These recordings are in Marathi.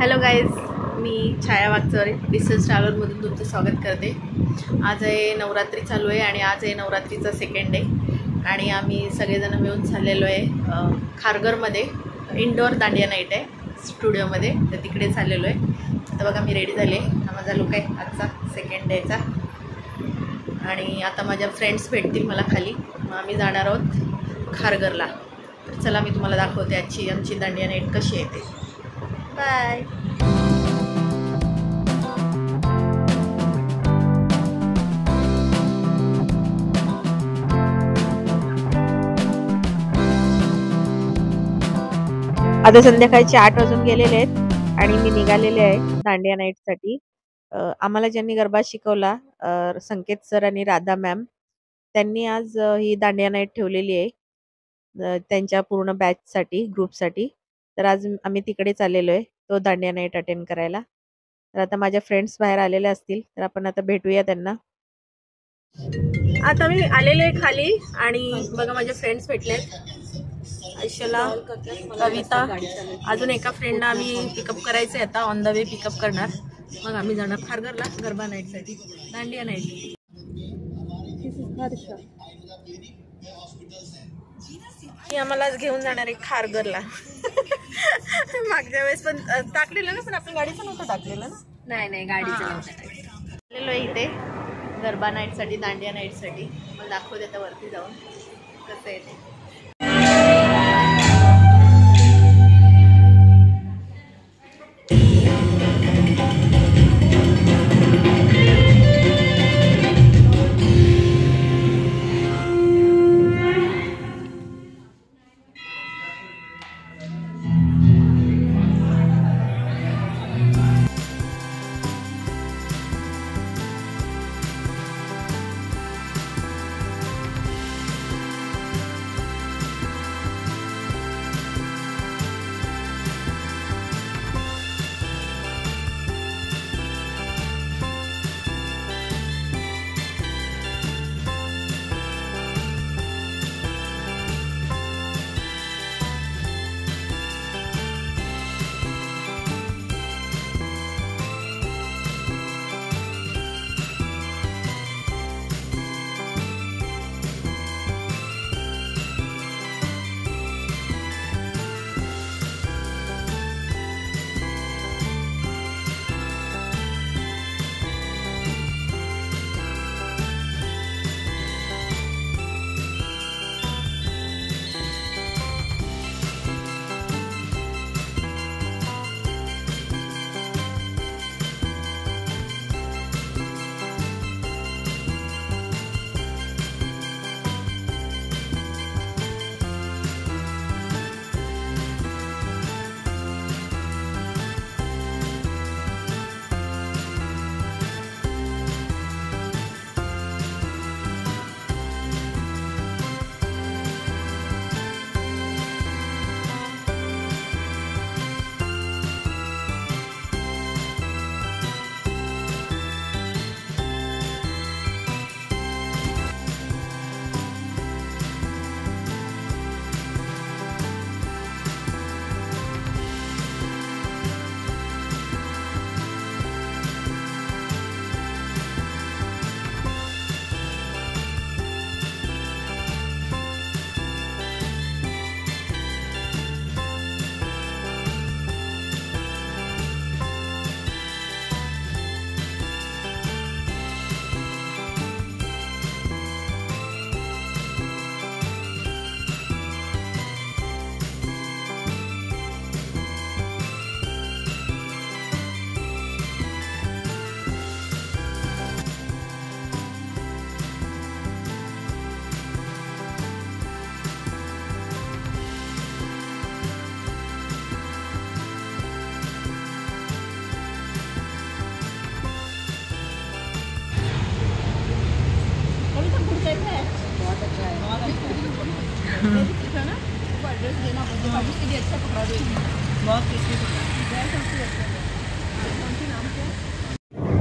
हॅलो गाईज, मी छाया वागचौरे डिस्टन्स ट्रॅव्हलरमधून तुमचं स्वागत करते। आज आहे नवरात्री चालू आहे आणि आज आहे नवरात्रीचा सेकंड डे आणि आम्ही सगळेजण मिळून चाललेलो आहे खारघरमध्ये। इंडोर दांडिया नाईट आहे स्टुडिओमध्ये, तर तिकडे चाललेलो आहे। आता बघा मी रेडी झाले, हा माझा लुक आहे आजचा सेकंड डेचा। आणि आता माझ्या फ्रेंड्स भेटतील मला खाली, मग आम्ही जाणार आहोत खारघरला। तर चला मी तुम्हाला दाखवते आजची आमची दांडिया नाईट कशी आहे ते। बाय। आता संध्याकाळचे 8 वाजून गेलेले आहेत आणि मी निघालेले आहे दांडिया नाईटसाठी। आम्हाला ज्यांनी गरबा शिकवला संकेत सर आणि राधा मॅम, त्यांनी आज ही दांडिया नाईट ठेवलेली आहे त्यांच्या पूर्ण बॅचसाठी, ग्रुपसाठी। तर आज आम्ही तिकडे चाललेलो आहे तो दांडिया नाईट अटेंड करायला। तर आता माझ्या फ्रेंड्स बाहेर आलेले असतील, तर आपण आता भेटूया त्यांना। आता मी आलेले आहे खाली आणि बघा माझे फ्रेंड्स भेटलेत, ऐशला, कविता, अजून एका फ्रेंडला आम्ही पिकअप करायचं आहे। आता ऑन द वे पिकअप करणार, मग आम्ही जाणार खारघरला गरबा नाईटसाठी, दांडिया नाईट। ही आम्हाला आज घेऊन जाणार आहे खारघरला। मागच्या वेळेस पण टाकलेलं ना, पण आपण गाडीचं नव्हतं टाकलेलं ना। नाही गाडीचं नव्हतं आलेलो आहे इथे गरबा नाईटसाठी, दांडिया नाईटसाठी। मग दाखवते आता वरती जाऊन कसं आहे ते।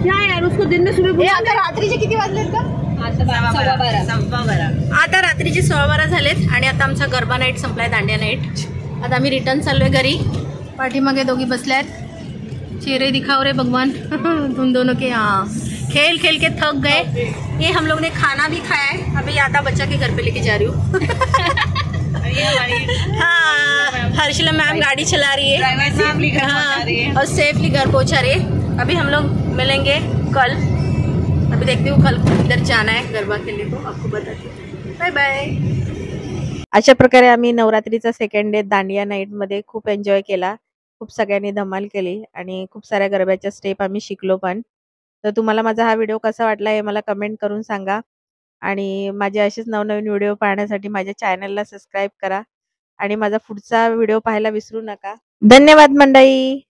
क्या यार, उसको दिन में सुबह आता रात्रीचे किती वाजलेत का? आता रात्रीचे 12:15 झालेत आणि आता आमचा गरबा नाईट संपलाय, दांडिया नाईट। आता आम्ही रिटर्न चाललोय घरी। पाठीमागे दोघी बसल्यात चेहरे दिखाओ रे भगवान तुम दोनों के। हाँ, खेल खेल के थक गए। ये हम लोग ने खाना भी खाया है, अभी आधा बच्चा के घर पे लेके जा रही हूँ। हाँ, हर्षिला मैम गाड़ी चला रही है। हाँ, और सेफली घर पहुंचा रही है। अभी हम लोग मिलेंगे कल। अभी देखती हूँ कल इधर जाना है गरबा खेलने को, आपको बताती हूँ। Bye bye. अशा प्रकारे आम्ही नवरात्रीचा सेकंड डे दांडिया नाईटमध्ये खूप एन्जॉय केला. खूप सगळ्यांनी धमाल केली आणि खूप साऱ्या गरब्याच्या स्टेप आम्ही शिकलो पण. तर तुम्हाला माझा हा व्हिडिओ कसा वाटला हे मला कमेंट करून सांगा आणि माझे असेच नवनवीन व्हिडिओ पाहण्यासाठी माझ्या चॅनलला सबस्क्राईब करा आणि माझा पुढचा व्हिडिओ पाहायला विसरू नका. धन्यवाद मंडळी.